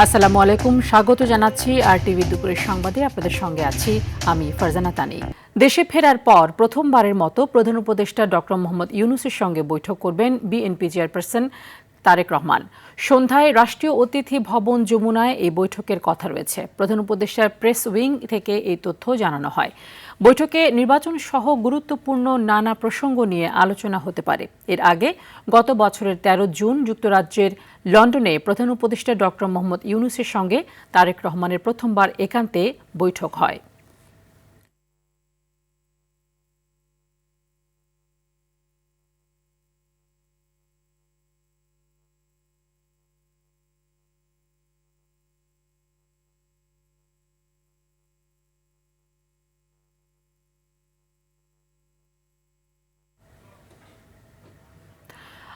আসসালামু আলাইকুম, স্বাগত জানাচ্ছি আর টিভি দুপুরের সংবাদে আপনাদের সঙ্গে আছি আমি ফারজানা তানি। দেশে ফেরার পর প্রথমবারের মতো প্রধান উপদেষ্টা ডক্টর মোহাম্মদ ইউনূসের সঙ্গে বৈঠক করবেন বিএনপি চেয়ারপারসন তারেক রহমান। সন্ধ্যায় রাষ্ট্রীয় অতিথি ভবন যমুনায় এই বৈঠকের কথা রয়েছে। প্রধান উপদেষ্টার প্রেস উইং থেকে এই তথ্য জানানো হয়। বৈঠকে নির্বাচন সহ গুরুত্বপূর্ণ নানা প্রসঙ্গ নিয়ে আলোচনা হতে পারে। এর আগে গত বছরের ১৩ জুন যুক্তরাজ্যের লন্ডনে প্রধান উপদেষ্টা ডক্টর মোহাম্মদ ইউনূসের সঙ্গে তারেক রহমানের প্রথমবার একান্তে বৈঠক হয়।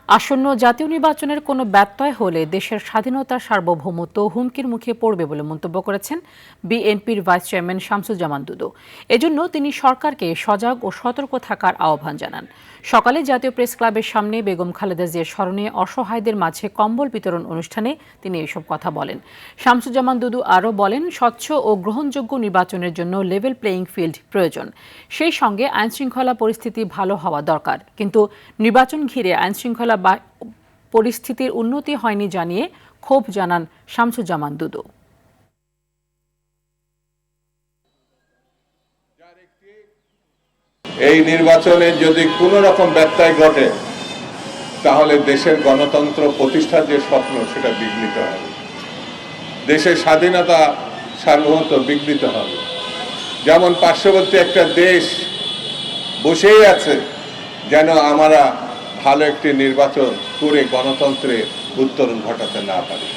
আসন্ন জাতীয় নির্বাচনের কোনো ব্যত্যয় হলে দেশের স্বাধীনতার সার্বভৌমত্ব হুমকির মুখে পড়বে বলে মন্তব্য করেছেন বিএনপির ভাইস চেয়ারম্যান শামসুজ্জামান দুদু। এজন্য তিনি সরকারকে সজাগ ও সতর্ক থাকার আহ্বান জানান। সকালে জাতীয় প্রেস ক্লাবের সামনে বেগম খালেদা জিয়ার স্মরণে অসহায়দের মাঝে কম্বল বিতরণ অনুষ্ঠানে তিনি এসব কথা বলেন। শামসুজ্জামান দুদু আরও বলেন, স্বচ্ছ ও গ্রহণযোগ্য নির্বাচনের জন্য লেভেল প্লেয়িং ফিল্ড প্রয়োজন। সেই সঙ্গে আইনশৃঙ্খলা পরিস্থিতি ভালো হওয়া দরকার, কিন্তু নির্বাচন ঘিরে আইনশৃঙ্খলা পরিস্থিতির উন্নতি হয়নি জানিয়ে ক্ষোভ জানান শামসুজ্জামান দুদু। এই নির্বাচনে যদি কোনো রকম ব্যত্যয় ঘটে তাহলে দেশের গণতন্ত্র প্রতিষ্ঠার যে স্বপ্ন সেটা বিঘ্নিত হবে, দেশের স্বাধীনতা সার্বভৌমত্ব বিঘ্নিত হবে। যেমন পার্শ্ববর্তী একটা দেশ বসেই আছে যেন আমরা ভালো একটি নির্বাচন করে গণতন্ত্রে উত্তরণ ঘটাতে না পারি।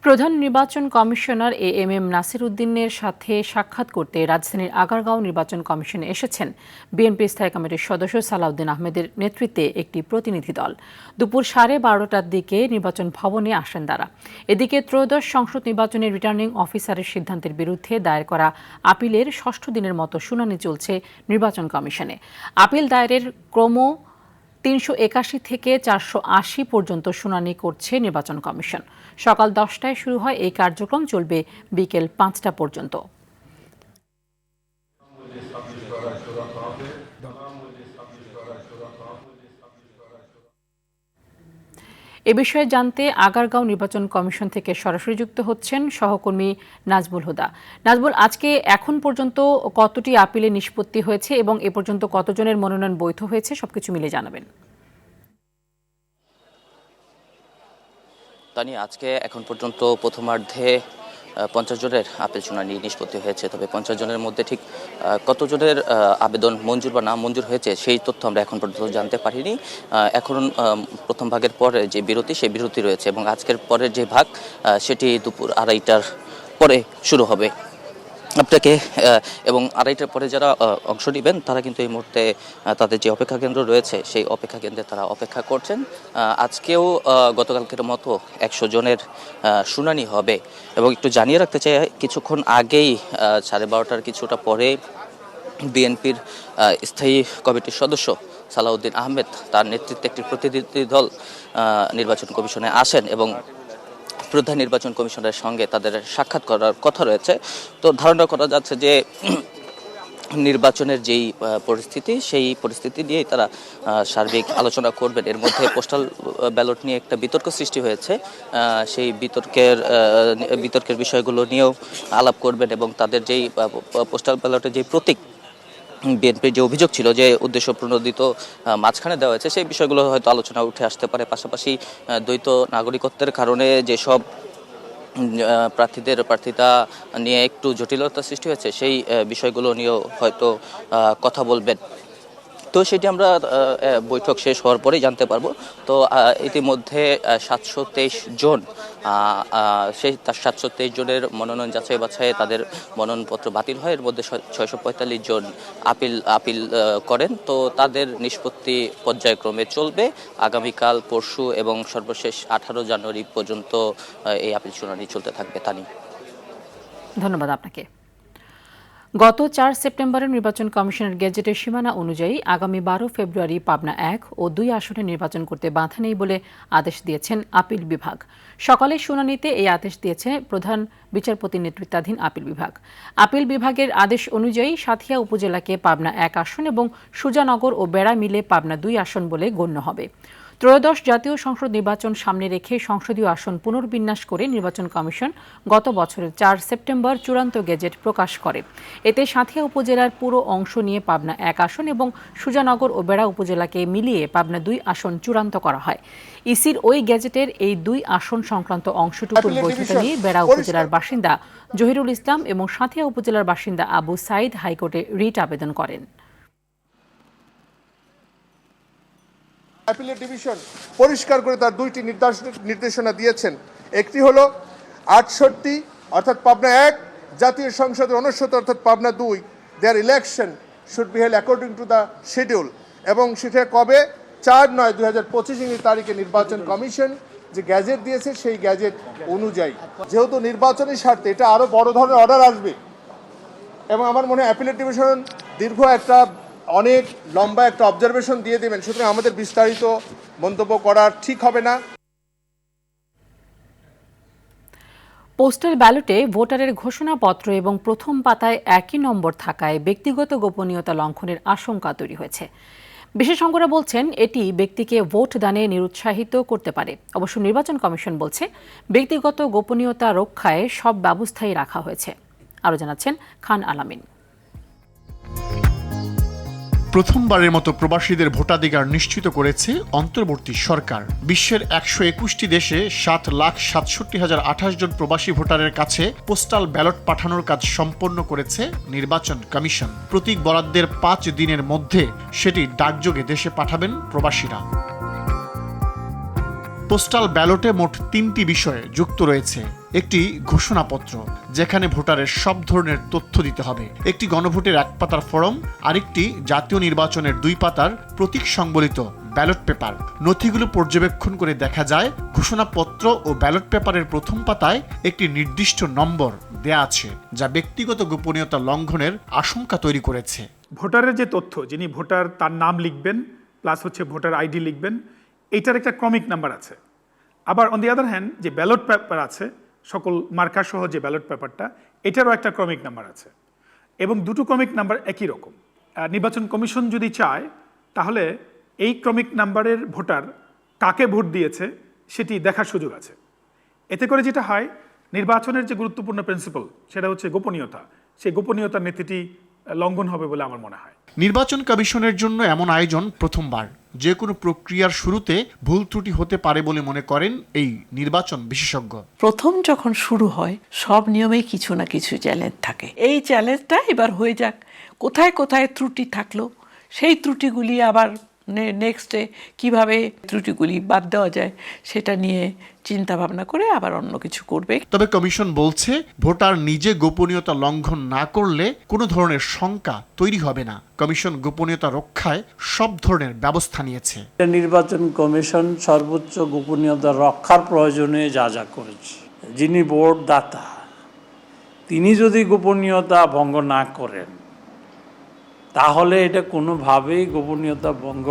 প্রধান নির্বাচন কমিশনার এএমএম নাসির উদ্দিনের সাথে সাক্ষাৎ করতে রাজধানীর আগারগাঁও নির্বাচন কমিশনে এসেছেন বিএনপি স্থায়ী কমিটির সদস্য সালাউদ্দিন আহমেদের নেতৃত্বে একটি প্রতিনিধি দল। দুপুর 12:30টার দিকে নির্বাচন ভবনে আসেন তারা। এদিকে ত্রয়োদশ সংসদ নির্বাচনের রিটার্নিং অফিসারের সিদ্ধান্তের বিরুদ্ধে দায়ের করা আপিলের ৬ষ্ঠ দিনের মতো শুনানি চলছে নির্বাচন কমিশনে। আপিল দায়েরের ক্রম ৩৮১ থেকে ৪৮০ পর্যন্ত শুনানি করছে নির্বাচন কমিশন। সকাল 10টায় শুরু হয় এই কার্যক্রম, চলবে বিকেল 5টা পর্যন্ত। এ বিষয়ে জানতে আগারগাঁও নির্বাচন কমিশন থেকে সরাসরি যুক্ত হচ্ছেন সহকর্মী নাজবুল হুদা। নাজবুল, আজকে এখন পর্যন্ত কতটি আপিলে নিষ্পত্তি হয়েছে এবং এ পর্যন্ত কতজনের মনোনয়ন বৈধ হয়েছে, সবকিছু মিলে জানাবেন। তানি, আজকে এখন পর্যন্ত প্রথমার্ধে 50 জনের আপিল শুনানি নিষ্পত্তি হয়েছে। তবে 50 জনের মধ্যে ঠিক কতজনের আবেদন মঞ্জুর বা না মঞ্জুর হয়েছে সেই তথ্য আমরা এখন পর্যন্ত জানতে পারিনি। এখন প্রথম ভাগের পরে যে বিরতি, সেই বিরতি রয়েছে এবং আজকের পরের যে ভাগ সেটি দুপুর 2:30টার পরে শুরু হবে। আপনাকে এবং 2:30টার পরে যারা অংশ নেবেন তারা কিন্তু এই মুহূর্তে তাদের যে অপেক্ষা কেন্দ্র রয়েছে সেই অপেক্ষা কেন্দ্রে তারা অপেক্ষা করছেন। আজকেও গতকালকের মতো 100 জনের শুনানি হবে এবং একটু জানিয়ে রাখতে চাই, কিছুক্ষণ আগেই 12:30টার কিছুটা পরে বিএনপির স্থায়ী কমিটির সদস্য সালাউদ্দিন আহমেদ তার নেতৃত্বে একটি প্রতিনিধি দল নির্বাচন কমিশনে আসেন এবং প্রধান নির্বাচন কমিশনের সঙ্গে তাদের সাক্ষাৎ করার কথা রয়েছে। তো ধারণা করা যাচ্ছে যে নির্বাচনের যেই পরিস্থিতি, সেই পরিস্থিতি নিয়েই তারা সার্বিক আলোচনা করবেন। এর মধ্যে পোস্টাল ব্যালট নিয়ে একটা বিতর্ক সৃষ্টি হয়েছে, সেই বিতর্কের বিষয়গুলো নিয়েও আলাপ করবেন এবং তাদের যেই পোস্টাল ব্যালটের যেই প্রতীক বিএনপির যে অভিযোগ ছিল যে উদ্দেশ্য প্রণোদিত মাঝখানে দেওয়া হয়েছে, সেই বিষয়গুলো হয়তো আলোচনা উঠে আসতে পারে। পাশাপাশি দ্বৈত নাগরিকত্বের কারণে যেসব প্রার্থিতা নিয়ে একটু জটিলতা সৃষ্টি হয়েছে সেই বিষয়গুলো নিয়েও হয়তো কথা বলবেন। তো সেটি আমরা বৈঠক শেষ হওয়ার পরেই জানতে পারবো। তো ইতিমধ্যে 723 জন সেই 723 জনের মনোনয়ন যাচাই বাছাই তাদের মনোনয়নপত্র বাতিল হয়। এর মধ্যে 645 জন আপিল করেন। তো তাদের নিষ্পত্তি পর্যায়ক্রমে চলবে। আগামীকাল, পরশু এবং সর্বশেষ 18 জানুয়ারি পর্যন্ত এই আপিল শুনানি চলতে থাকবে। তানি, ধন্যবাদ আপনাকে। গত 4 সেপ্টেম্বরের নির্বাচন কমিশনের গেজেটের সীমানা অনুযায়ী আগামী 12 ফেব্রুয়ারি পাবনা 1 ও 2 আসনে নির্বাচন করতে বাধা নেই বলে আদেশ দিয়েছেন আপিল বিভাগ। সকালে শুনানিতে এই আদেশ দিয়েছে প্রধান বিচারপতি নেতৃত্বাধীন আপিল বিভাগ। আপিল বিভাগের আদেশ অনুযায়ী সাঁথিয়া উপজেলাকে পাবনা 1 আসন এবং সুজানগর ও বেড়া মিলে পাবনা 2 আসন বলে গণ্য হবে। ত্রয়োদশ জাতীয় সংসদ নির্বাচন সামনে রেখে সংসদীয় আসন পুনর্বিন্যাস করে নির্বাচন কমিশন গত বছরের 4 সেপ্টেম্বর চূড়ান্ত গেজেট প্রকাশ করে। এতে সাঁথিয়া উপজেলার পুরো অংশ নিয়ে পাবনা 1 আসন এবং সুজানগর ও বেড়া উপজেলাকে মিলিয়ে পাবনা 2 আসন চূড়ান্ত করা হয়। ইসির ওই গেজেটের এই 2 আসন সংক্রান্ত অংশটুকুর বৈধতা নিয়ে বেড়া উপজেলার বাসিন্দা জহিরুল ইসলাম এবং সাঁথিয়া উপজেলার বাসিন্দা আবু সাইদ হাইকোর্টে রিট আবেদন করেন। অ্যাপিলেট ডিভিশন পরিষ্কার করে তার দুইটি নির্দেশনা দিয়েছেন। একটি হলো 68 অর্থাৎ পাবনা 1 জাতীয় সংসদের 69 অর্থাৎ Pabna 2 there election should be held according to the schedule, এবং সেটা কবে 4/9/2025 তারিখে নির্বাচন কমিশন যে গ্যাজেট দিয়েছে সেই গ্যাজেট অনুযায়ী, যেহেতু নির্বাচনী স্বার্থে এটা আরো বড় ধরনের অর্ডার আসবে এবং আমার মনে হয় অ্যাপিলেট ডিভিশন দীর্ঘ একটা অনেক লম্বা একটা অবজারভেশন দিয়ে দেবেন, সুতরাং আমাদের বিস্তারিত মন্তব্য করা ঠিক হবে না। পোস্টাল ব্যালটে ভোটারের ঘোষণাপত্র এবং প্রথম পাতায় একই নম্বর থাকায় ব্যক্তিগত গোপনীয়তা লঙ্ঘনের আশঙ্কা তৈরি হয়েছে। বিশেষজ্ঞরা বলছেন এটি ব্যক্তিকে ভোট দানে নিরুৎসাহিত করতে পারে। অবশ্য নির্বাচন কমিশন বলছে ব্যক্তিগত গোপনীয়তা রক্ষায় সব ব্যবস্থাই রাখা হয়েছে। আরও জানাচ্ছেন খান আলামিন। প্রথমবারের মতো প্রবাসীদের ভোটাধিকার নিশ্চিত করেছে অন্তর্বর্তী সরকার। বিশ্বের 121টি দেশে 7,67,028 জন প্রবাসী ভোটারের কাছে পোস্টাল ব্যালট পাঠানোর কাজ সম্পন্ন করেছে নির্বাচন কমিশন। প্রতীক বরাদ্দের 5 দিনের মধ্যে সেটি ডাকযোগে দেশে পাঠাবেন প্রবাসীরা। পোস্টাল ব্যালটে মোট 3টি বিষয়ে যুক্ত রয়েছে। একটি ঘোষণাপত্র, যেখানে ভোটারের সব ধরনের তথ্য দিতে হবে, একটি গণভোটের 1 পাতার ফরম, আরেকটি জাতীয় নির্বাচনের 2 পাতার প্রতীক সংবলিত ব্যালট পেপার। নথিগুলো পর্যবেক্ষণ করে দেখা যায় ঘোষণাপত্র ও ব্যালট পেপারের প্রথম পাতায় একটি নির্দিষ্ট নম্বর দেয়া আছে, যা ব্যক্তিগত গোপনীয়তা লঙ্ঘনের আশঙ্কা তৈরি করেছে। ভোটারের যে তথ্য, যিনি ভোটার তার নাম লিখবেন প্লাস ভোটার আইডি লিখবেন, এইটার একটা ক্রমিক নাম্বার আছে। আবার অন দি আদার হ্যান্ড যে ব্যালট পেপার আছে, সকল মার্কার সহ যে ব্যালট পেপারটা, এটারও একটা ক্রমিক নাম্বার আছে এবং দুটো ক্রমিক নাম্বার একই রকম। নির্বাচন কমিশন যদি চায় তাহলে এই ক্রমিক নাম্বারের ভোটার কাকে ভোট দিয়েছে সেটি দেখার সুযোগ আছে। এতে করে যেটা হয়, নির্বাচনের যে গুরুত্বপূর্ণ প্রিন্সিপাল সেটা হচ্ছে গোপনীয়তা, সেই গোপনীয়তার নীতিটি লঙ্ঘন হবে বলে আমার মনে হয়। নির্বাচন কমিশনের জন্য এমন আয়োজন প্রথমবার। যে কোনো প্রক্রিয়ার শুরুতে ভুল ত্রুটি হতে পারে বলে মনে করেন এই নির্বাচন বিশেষজ্ঞ। প্রথম যখন শুরু হয় সব নিয়মেই কিছু না কিছু চ্যালেঞ্জ থাকে। এই চ্যালেঞ্জটা এবার হয়ে যাক, কোথায় কোথায় ত্রুটি থাকলো সেই ত্রুটিগুলি আবার নেক্সটে কিভাবে ত্রুটিগুলি বাদ দেওয়া যায় সেটা নিয়ে চিন্তা ভাবনা করে আবার অন্য কিছু করবে। তবে কমিশন বলছে ভোটার নিজে গোপনীয়তা লঙ্ঘন না করলে কোনো ধরনের শঙ্কা তৈরি হবে না। কমিশন গোপনীয়তা রক্ষায় সব ধরনের ব্যবস্থা নিয়েছে। নির্বাচন কমিশন সর্বোচ্চ গোপনীয়তা রক্ষার প্রয়োজনে যা যা করেছে, যিনি ভোট দাতা তিনি যদি গোপনীয়তা ভঙ্গ না করেন তাহলে এটা কোনোভাবেই গোপনীয়তা ভঙ্গ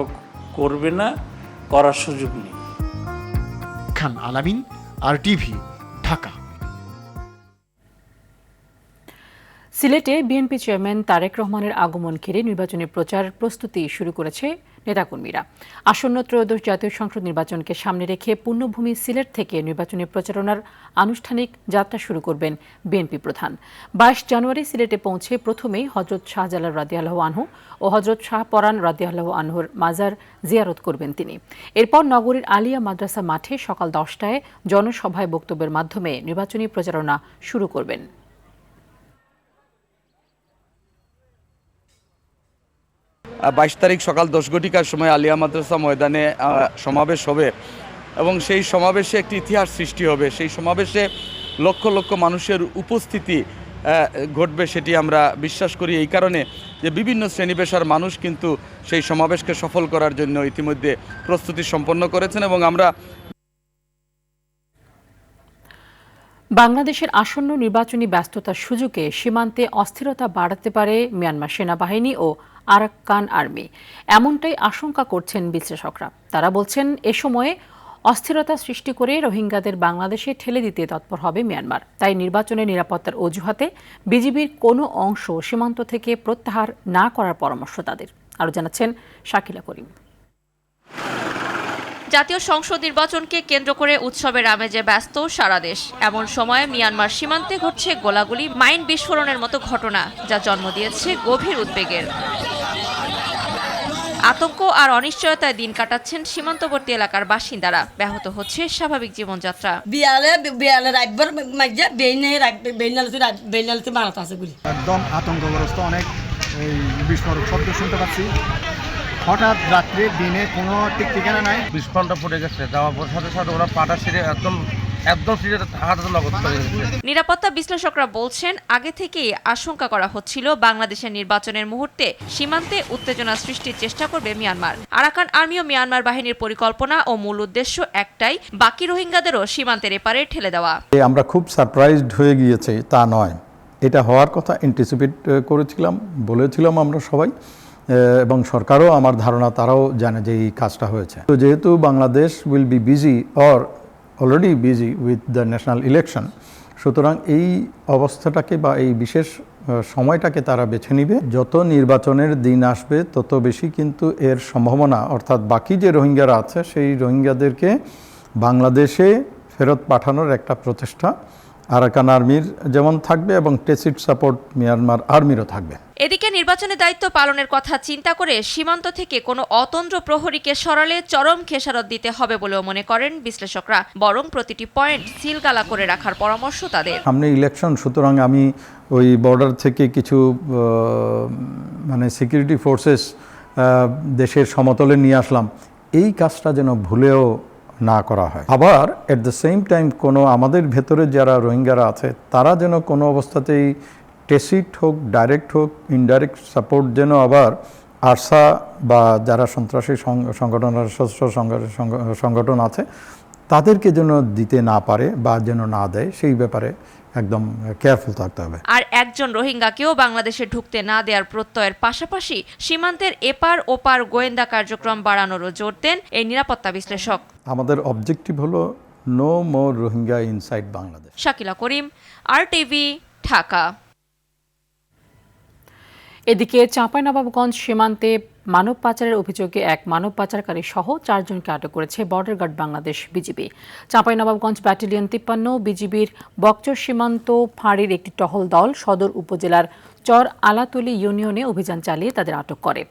করবে না, করার সুযোগ নেই। খান আলামিন, RTV, ঢাকা। সিলেটে বিএনপি চেয়ারম্যান তারেক রহমানের আগমন ঘিরে নির্বাচনী প্রচার প্রস্তুতি শুরু করেছে নেতাকর্মীরা। আসন্ন ত্রয়োদশ জাতীয় সংসদ নির্বাচনকে সামনে রেখে পুণ্যভূমি সিলেট থেকে নির্বাচনী প্রচারণার আনুষ্ঠানিক যাত্রা শুরু করবেন বিএনপি প্রধান। 22 জানুয়ারি সিলেটে পৌঁছে প্রথমেই হযরত শাহজালাল রাদিয়াল্লাহু আনহু ও হযরত শাহপরান রাদিয়াল্লাহু আনহুর মাজার জিয়ারত করবেন তিনি। এরপর নগরীর আলিয়া মাদ্রাসা মাঠে সকাল 10টায় জনসভায় বক্তব্যের মাধ্যমে নির্বাচনী প্রচারণা শুরু করবেন। 22 তারিখ সকাল 10 ঘটিকার সময় আলিয়া মাদ্রাসা ময়দানে সমাবেশ হবে এবং সেই সমাবেশে একটি ইতিহাস সৃষ্টি হবে। সেই সমাবেশে লক্ষ লক্ষ মানুষের উপস্থিতি ঘটবে সেটি আমরা বিশ্বাস করি, এই কারণে যে বিভিন্ন শ্রেণী পেশার মানুষ কিন্তু সেই সমাবেশকে সফল করার জন্য ইতিমধ্যে প্রস্তুতি সম্পন্ন করেছেন এবং আমরা বাংলাদেশের আসন্ন নির্বাচনী ব্যস্ততার সুযোগে সীমান্তে অস্থিরতা বাড়াতে পারে মিয়ানমার সেনাবাহিনী ও আরাকান আর্মি, এমনটাই আশঙ্কা করছেন বিশ্লেষকরা। তারা বলছেন এ সময়ে অস্থিরতা সৃষ্টি করে রোহিঙ্গাদের বাংলাদেশে ঠেলে দিতে তৎপর হবে মিয়ানমার। তাই নির্বাচনের নিরাপত্তার অজুহাতে বিজিবির কোনো অংশ সীমান্ত থেকে প্রত্যাহার না করার পরামর্শ তাদের। আরও জানাচ্ছেন শাকিলা করিম। জাতীয় সংসদ নির্বাচনকে কেন্দ্র করে উৎসবের আমেজে ব্যস্ত সারা দেশ। এমন সময়ে মিয়ানমার সীমান্তে ঘটছে গোলাগুলি, মাইন বিস্ফোরণের মতো ঘটনা, যা জন্ম দিয়েছে গভীর উদ্বেগের। আতঙ্ক আর অনিশ্চয়তায় দিন কাটাচ্ছেন সীমান্তবর্তী এলাকার বাসিন্দারা। ব্যাহত হচ্ছে স্বাভাবিক জীবনযাত্রা। একদম আতঙ্কগ্রস্ত, অনেক বিস্ফোরক শব্দ শুনতে পাচ্ছি। হঠাৎ রাত্রে দিনে কোনো ঠিক ঠিকানা নাই। বিস্ফোরণটা ফুটে গেছে, যাওয়ার পর সাথে সাথে ওরা পাটা ছিঁড়ে একদম হাতে নগদ করে গেছে। নিরাপত্তা বিশ্লেষকরা বলছেন আগে থেকেই আশঙ্কা করা হচ্ছিল বাংলাদেশের নির্বাচনের মুহূর্তে সীমান্তে উত্তেজনা সৃষ্টির চেষ্টা করবে মিয়ানমার। আরাকান আর্মি ও মিয়ানমার বাহিনীর পরিকল্পনা ও মূল উদ্দেশ্য একটাই, বাকি রোহিঙ্গাদেরও সীমান্তের এপারে ঠেলে দেওয়া। আমরা খুব সারপ্রাইজড হয়ে গিয়েছে তা নয়, এটা হওয়ার কথা অ্যান্টিসিপেট করেছিলাম, বলেছিলাম আমরা সবাই, এবং সরকারও আমার ধারণা তারাও জানে যে এই কাজটা হয়েছে। তো যেহেতু Bangladesh will be busy or already busy with the national election, সুতরাং এই অবস্থাটাকে বা এই বিশেষ সময়টাকে তারা বেছে নিবে। যত নির্বাচনের দিন আসবে তত বেশি কিন্তু এর সম্ভাবনা, অর্থাৎ বাকি যে রোহিঙ্গারা আছে সেই রোহিঙ্গাদেরকে বাংলাদেশে ফেরত পাঠানোর একটা প্রচেষ্টা আরাকান আর্মির যেমন থাকবে এবং টেসিট সাপোর্ট মিয়ানমার আর্মিরও থাকবে। এদিকে নির্বাচনের দায়িত্ব পালনের কথা চিন্তা করে সীমান্ত থেকে কোনো অতন্দ্র প্রহরীকে সরালে চরম খেসারত দিতে হবে বলেও মনে করেন বিশ্লেষকরা। বরং প্রতিটি পয়েন্ট সিলগালা করে রাখার পরামর্শ তাদের। সামনে ইলেকশন, সুতরাং আমি ওই বর্ডার থেকে কিছু মানে সিকিউরিটি ফোর্সেস দেশের সমতলে নিয়ে আসলাম, এই কাজটা যেন ভুলেও না করা হয়। আবার এট দ্য সেম টাইম কোনো আমাদের ভেতরে যারা রোহিঙ্গারা আছে তারা যেন কোনো অবস্থাতেই টেসিট হোক, ডাইরেক্ট হোক, ইনডাইরেক্ট সাপোর্ট যেন আবার আরসা বা যারা সন্ত্রাসী সংগঠনের সংগঠন আছে তাদেরকে যেন দিতে না পারে বা যেন না দেয়, সেই ব্যাপারে একদম কেয়ারফুল থাকতে হবে। আর একজন রোহিঙ্গাকেও বাংলাদেশে ঢুকতে না দেওয়ার প্রত্যয়ের পাশাপাশি সীমান্তের এপার ওপার গোয়েন্দা কার্যক্রম বাড়ানোরও জোর দেন এই নিরাপত্তা বিশ্লেষক। আমাদের অবজেক্টিভ হলো no more Rohingya inside Bangladesh. Shakila Karim, RTV, Dhaka. এদিকে চাঁপাইনবাবগঞ্জ সীমান্তে মানব পাচারের অভিযোগে এক মানব পাচারকারী সহ 4 জনকে আটক করেছে border guard Bangladesh BGB. Chapainawabganj battalion 53 বিজিবির বকচর সীমান্ত ফাঁড়ির একটি টহল দল সদর উপজেলার চর আলাতলি ইউনিয়নে অভিযান চালিয়ে তাদের আটক করে।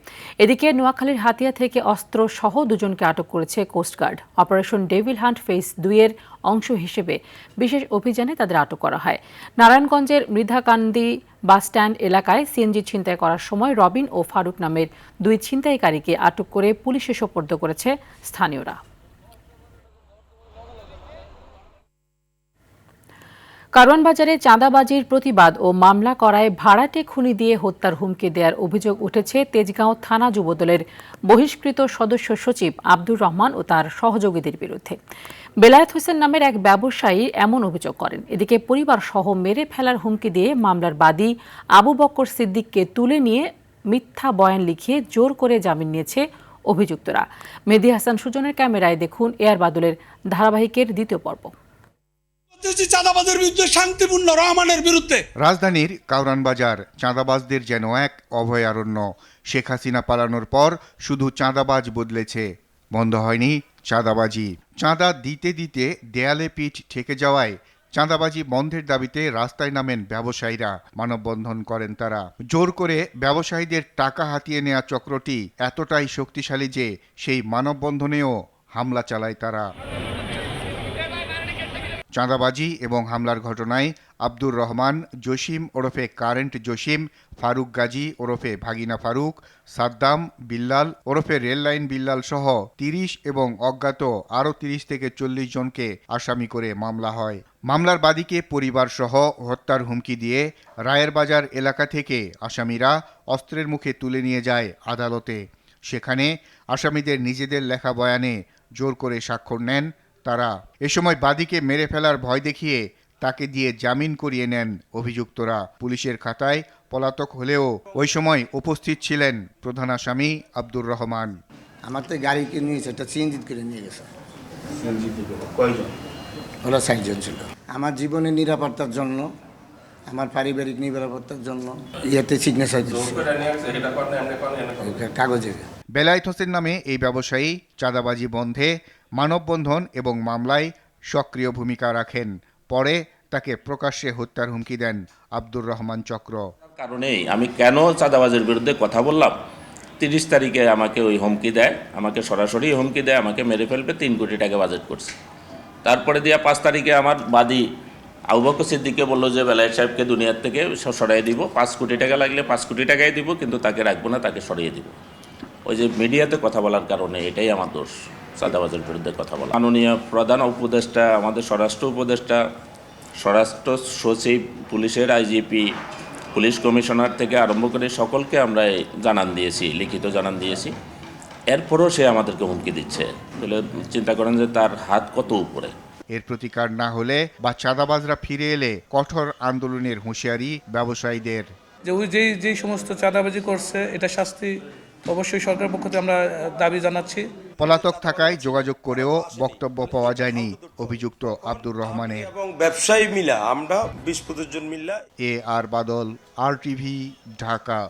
এদিকে নোয়াখালীর হাতিয়া থেকে অস্ত্র সহ 2 জনকে আটক করেছে coast guard. Operation devil hunt phase 2 এর অংশ হিসেবে বিশেষ অভিযানে তাদের আটক করা হয়। নারায়ণগঞ্জের মৃধাকান্দি বাসস্ট্যান্ড এলাকায় সিএনজি ছিনতাই করার সময় রবিন ও ফারুক নামের 2 ছিনতাইকারীকে আটক করে পুলিশে সোপর্দ করেছে স্থানীয়রা। কারওয়ান বাজারে চাঁদাবাজির প্রতিবাদ ও মামলা করায় ভাড়াটে খুনি দিয়ে হত্যার হুমকি দেওয়ার অভিযোগ উঠেছে তেজগাঁও থানা যুবদলের বহিষ্কৃত সদস্য সচিব আব্দুর রহমান ও তার সহযোগীদের বিরুদ্ধে। বেলায়েত হোসেন নামের এক ব্যবসায়ী এমন অভিযোগ করেন। এদিকে পরিবার সহ মেরে ফেলার হুমকি দিয়ে মামলার বাদী আবু বক্কর সিদ্দিককে তুলে নিয়ে মিথ্যা বয়ান লিখিয়ে জোর করে জামিন নিয়েছে অভিযুক্তরা। মেহেদী হাসান সুজনের ক্যামেরায় দেখুন এয়ার বাদলের ধারাবাহিকের দ্বিতীয় পর্ব। চাঁদাবাজের বিরুদ্ধে শান্তিপূর্ণ রহমানের বিরুদ্ধে। রাজধানীর কারওয়ান বাজার চাঁদাবাজদের যেন এক অভয়ারণ্য। শেখ হাসিনা পালানোর পর শুধু চাঁদাবাজ বদলেছে, বন্ধ হয়নি চাঁদাবাজি। চাঁদা দিতে দিতে দেয়ালে পিঠ ঠেকে যাওয়ায় চাঁদাবাজি বন্ধের দাবিতে রাস্তায় নামেন ব্যবসায়ীরা। মানববন্ধন করেন তারা। জোর করে ব্যবসায়ীদের টাকা হাতিয়ে নেওয়া চক্রটি এতটাই শক্তিশালী যে সেই মানববন্ধনেও হামলা চালায় তারা। চাঁদাবাজি এবং হামলার ঘটনায় আব্দুর রহমান, জসিম ওরফে কারেন্ট জসিম, ফারুক গাজী ওরফে ভাগিনা ফারুক, সাদ্দাম, বিল্লাল ওরফে রেললাইন বিল্লাল সহ 30 এবং অজ্ঞাত আরও 30 থেকে 40 জনকে আসামি করে মামলা হয়। মামলার বাদীকে পরিবার সহ হত্যার হুমকি দিয়ে রায়ের বাজার এলাকা থেকে আসামিরা অস্ত্রের মুখে তুলে নিয়ে যায় আদালতে। সেখানে আসামিদের নিজেদের লেখা বয়ানে জোর করে স্বাক্ষর নেন তারা। এ সময় বাদীকে মেরে ফেলার ভয় দেখিয়ে তাকে দিয়ে জামিন করিয়ে নেন অভিযুক্তরা। পুলিশের খাতায় পলাতক হলেও ওই সময় উপস্থিত ছিলেন প্রধান আসামি আব্দুর রহমান। আমার তো গাড়ি কিনে নিয়েছে, এটা সিএনজি করে নিয়ে গেছে। ওরা ৬০ জন ছিল। আমার জীবনের নিরাপত্তার জন্য, আমার পারিবারিক নিরাপত্তার জন্য ইয়েতে সিগনেচার দিচ্ছে কাগজে। বেলায়েত হোসেন নামে এই ব্যবসায়ী চাঁদাবাজি বন্ধে, মানববন্ধন এবং মামলায় সক্রিয় ভূমিকা রাখেন। পরে তাকে প্রকাশ্যে হত্যার হুমকি দেন আব্দুর রহমান চক্র। কারণেই আমি কেন চাঁদাবাজির বিরুদ্ধে কথা বললাম, 30 তারিখে আমাকে ওই হুমকি দেয়, আমাকে সরাসরি হুমকি দেয়, আমাকে মেরে ফেলবে, 3 কোটি টাকা বাজেট করছে। তারপরে দিয়া 5 তারিখে আমার বাদী আবু বকর সিদ্দিককে বললো যে বেলায়েত সাহেবকে দুনিয়ার থেকে সরাই দিব, 5 কোটি টাকা লাগলে 5 কোটি টাকাই দিব, কিন্তু তাকে রাখবো না, তাকে সরিয়ে দিব। ওই যে মিডিয়াতে কথা বলার কারণে এটাই আমার দোষ, চাঁদাবাজির বিরুদ্ধে কথা বলা। মাননীয় প্রধান উপদেষ্টা, আমাদের স্বরাষ্ট্র উপদেষ্টা, স্বরাষ্ট্র সচিব, পুলিশের আইজিপি, পুলিশ কমিশনার থেকে আরম্ভ করে সকলকে আমরা জানান দিয়েছি, লিখিত জানান দিয়েছি। এরপরও সে আমাদেরকে হুমকি দিচ্ছে, তাহলে চিন্তা করেন যে তার হাত কত উপরে। এর প্রতিকার না হলে বা চাঁদাবাজরা ফিরে এলে কঠোর আন্দোলনের হুঁশিয়ারি ব্যবসায়ীদের। যে ওই যেই সমস্ত চাঁদাবাজি করছে, এটা শাস্তি অবশ্যই সরকারের পক্ষ থেকে আমরা দাবি জানাচ্ছি। পলাতক থাকায় যোগাযোগ করেও বক্তব্য পাওয়া যায়নি অভিযুক্ত আব্দুর রহমানের। এবং ব্যবসায়ী মিলা আমরা 20-25 জন মিলা। আর বাদল, RTV, ঢাকা।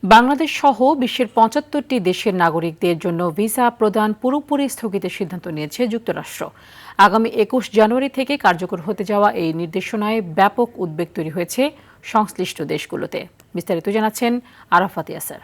বাংলাদেশ সহ বিশ্বের 75টি দেশের নাগরিকদের জন্য ভিসা প্রদান পুরোপুরি স্থগিতের সিদ্ধান্ত নিয়েছে যুক্তরাষ্ট্র। আগামী 21 জানুয়ারি থেকে কার্যকর হতে যাওয়া এই নির্দেশনায় ব্যাপক উদ্বেগ তৈরি হয়েছে সংশ্লিষ্ট দেশগুলোতে। বিস্তারিত জানাচ্ছেন আরাফাত ইয়াসার।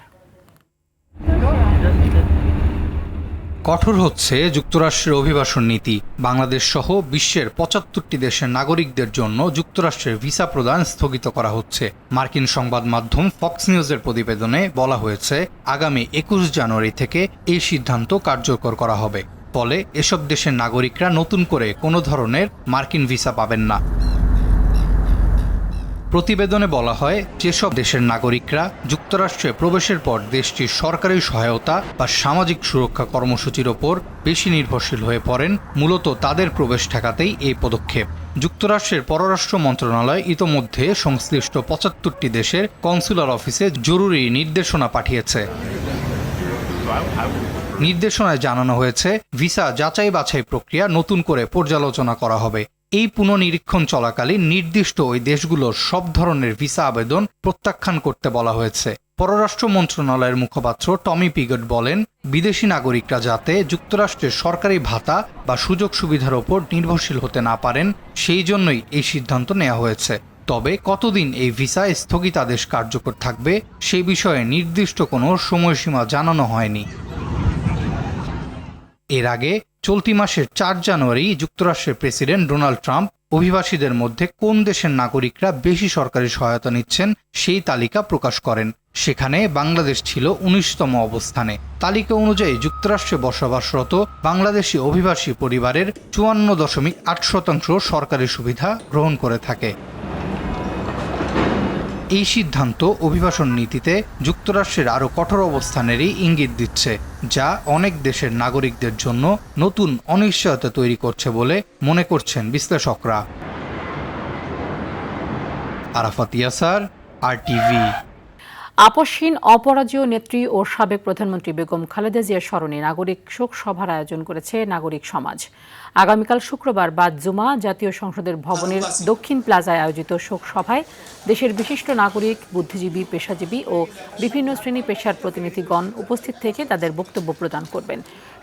কঠোর হচ্ছে যুক্তরাষ্ট্রের অভিবাসন নীতি। বাংলাদেশ সহ বিশ্বের 75টি দেশের নাগরিকদের জন্য যুক্তরাষ্ট্রের ভিসা প্রদান স্থগিত করা হচ্ছে। মার্কিন সংবাদ মাধ্যম ফক্স নিউজের প্রতিবেদনে বলা হয়েছে, আগামী 21 জানুয়ারি থেকে এই সিদ্ধান্ত কার্যকর করা হবে। ফলে এসব দেশের নাগরিকরা নতুন করে কোনো ধরনের মার্কিন ভিসা পাবেন না। প্রতিবেদনে বলা হয়, যেসব দেশের নাগরিকরা যুক্তরাষ্ট্রে প্রবেশের পর দেশটির সরকারি সহায়তা বা সামাজিক সুরক্ষা কর্মসূচির ওপর বেশি নির্ভরশীল হয়ে পড়েন, মূলত তাদের প্রবেশ ঠেকাতেই এই পদক্ষেপ। যুক্তরাষ্ট্রের পররাষ্ট্র মন্ত্রণালয় ইতোমধ্যে সংশ্লিষ্ট 75টি দেশের কনসুলার অফিসে জরুরি নির্দেশনা পাঠিয়েছে। নির্দেশনায় জানানো হয়েছে, ভিসা যাচাই বাছাই প্রক্রিয়া নতুন করে পর্যালোচনা করা হবে। এই পুনঃনিরীক্ষণ চলাকালীন নির্দিষ্ট ওই দেশগুলোর সব ধরনের ভিসা আবেদন প্রত্যাখ্যান করতে বলা হয়েছে। পররাষ্ট্র মন্ত্রণালয়ের মুখপাত্র টমি পিগট বলেন, বিদেশি নাগরিকরা যাতে যুক্তরাষ্ট্রের সরকারি ভাতা বা সুযোগ সুবিধার ওপর নির্ভরশীল হতে না পারেন, সেই জন্যই এই সিদ্ধান্ত নেওয়া হয়েছে। তবে কতদিন এই ভিসা স্থগিতাদেশ কার্যকর থাকবে সেই বিষয়ে নির্দিষ্ট কোনো সময়সীমা জানানো হয়নি। এর আগে চলতি মাসের 4 জানুয়ারি যুক্তরাষ্ট্রের প্রেসিডেন্ট ডোনাল্ড ট্রাম্প অভিবাসীদের মধ্যে কোন দেশের নাগরিকরা বেশি সরকারি সহায়তা নিচ্ছেন সেই তালিকা প্রকাশ করেন। সেখানে বাংলাদেশ ছিল 19তম অবস্থানে। তালিকা অনুযায়ী যুক্তরাষ্ট্রে বসবাসরত বাংলাদেশি অভিবাসী পরিবারের 54.8% সরকারি সুবিধা গ্রহণ করে থাকে। এই সিদ্ধান্ত অভিবাসন নীতিতে যুক্তরাষ্ট্রের আরও কঠোর অবস্থানেরই ইঙ্গিত দিচ্ছে, যা অনেক দেশের নাগরিকদের জন্য নতুন অনিশ্চয়তা তৈরি করছে বলে মনে করছেন বিশ্লেষকরা। আরাফাত ইয়াসার, RTV। আপসহীন অপরাজেয় নেত্রী ও সাবেক প্রধানমন্ত্রী বেগম খালেদা জিয়ার স্মরণে নাগরিক শোক সভার আয়োজন করেছে নাগরিক সমাজ। আগামীকাল শুক্রবার বাদ জুমা জাতীয় সংসদের ভবনের দক্ষিণ প্লাজায় আয়োজিত শোক সভায় দেশের বিশিষ্ট নাগরিক, বুদ্ধিজীবী, পেশাজীবী ও বিভিন্ন শ্রেণী পেশার প্রতিনিধিগণ উপস্থিত থেকে তাদের বক্তব্য প্রদান করবেন।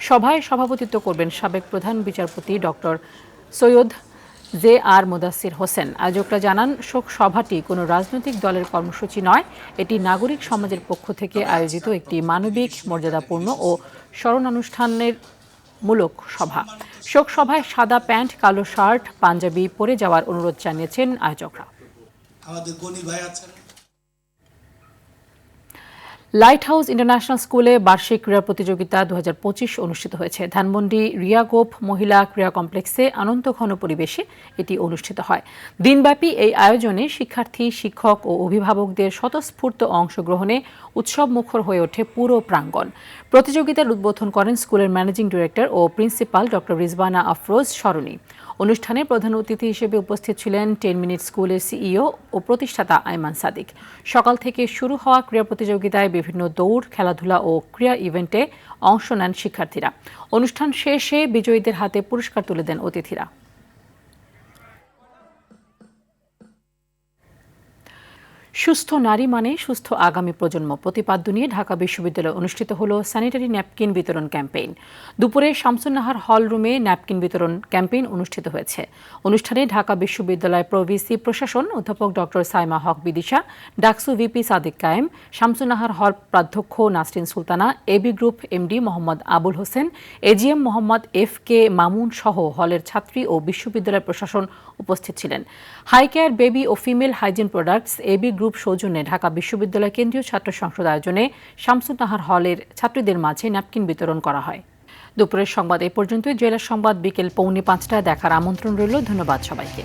সভায় সভাপতিত্ব করবেন সাবেক প্রধান বিচারপতি ডক্টর সৈয়দ JR মুদাসির হোসেন। আয়োজকরা জানান, শোক সভাটি কোনো রাজনৈতিক দলের কর্মসূচি নয়, এটি নাগরিক সমাজের পক্ষ থেকে আয়োজিত একটি মানবিক, মর্যাদাপূর্ণ ও স্মরণানুষ্ঠানের মূলক সভা। শোক সভায় সাদা প্যান্ট, কালো শার্ট, পাঞ্জাবি পরে যাওয়ার অনুরোধ জানিয়েছেন আয়োজকরা। লাইট হাউস ইন্টারন্যাশনাল স্কুলে বার্ষিক ক্রীড়া প্রতিযোগিতা 2025 অনুষ্ঠিত হয়েছে। ধানমন্ডি রিয়াগোপ মহিলা ক্রীড়া কমপ্লেক্সে আনন্দঘন পরিবেশে এটি অনুষ্ঠিত হয়। দিনব্যাপী এই আয়োজনে শিক্ষার্থী, শিক্ষক ও অভিভাবকদের স্বতঃস্ফূর্ত অংশগ্রহণে উৎসবমুখর হয়ে ওঠে পুরো প্রাঙ্গণ। প্রতিযোগিতার উদ্বোধন করেন স্কুলের ম্যানেজিং ডিরেক্টর ও প্রিন্সিপাল ডক্টর রিজওয়ানা আফরোজ স্মরণী। অনুষ্ঠানে প্রধান অতিথি হিসেবে উপস্থিত ছিলেন 10 মিনিট স্কুলের সিইও ও প্রতিষ্ঠাতা আইমান সাদিক। সকাল থেকে শুরু হওয়া ক্রীড়া প্রতিযোগিতায় বিভিন্ন দৌড়, খেলাধুলা ও ক্রীড়া ইভেন্টে অংশ নেন শিক্ষার্থীরা। অনুষ্ঠান শেষে বিজয়ীদের হাতে পুরস্কার তুলে দেন অতিথিরা। সুস্থ নারী মানে সুস্থ আগামী প্রজন্ম প্রতিপাদ্য নিয়ে ঢাকা বিশ্ববিদ্যালয়ে অনুষ্ঠিত হলো স্যানিটারি ন্যাপকিন বিতরণ ক্যাম্পেইন। দুপুরে শামসুন্নাহার হল রুমে ন্যাপকিন বিতরণ ক্যাম্পেইন অনুষ্ঠিত হয়েছে। অনুষ্ঠানে ঢাকা বিশ্ববিদ্যালয় প্রভিসি প্রশাসন অধ্যাপক doctor Saima Haque Bidisha, DUCSU VP Sadik Kayem, Shamsunnahar hall প্রাধ্যক্ষ Nasrin Sultana, AB group MD Mohammad Abul Hossain, AGM Mohammad FK Mamun সহ হলের ছাত্রী ও বিশ্ববিদ্যালয় প্রশাসন উপস্থিত ছিলেন। হাই কেয়ার বেবি ও female hygiene products AB group সৌজন্যে ঢাকা বিশ্ববিদ্যালয় কেন্দ্রীয় ছাত্র সংসদ আয়োজনে শামসুন্নাহার হলের ছাত্রীদের মাঝে ন্যাপকিন বিতরণ করা হয়। দুপুরের সংবাদ এ পর্যন্তই। জেলার সংবাদ বিকেল 4:45টায় দেখার আমন্ত্রণ রইল। ধন্যবাদ সবাইকে।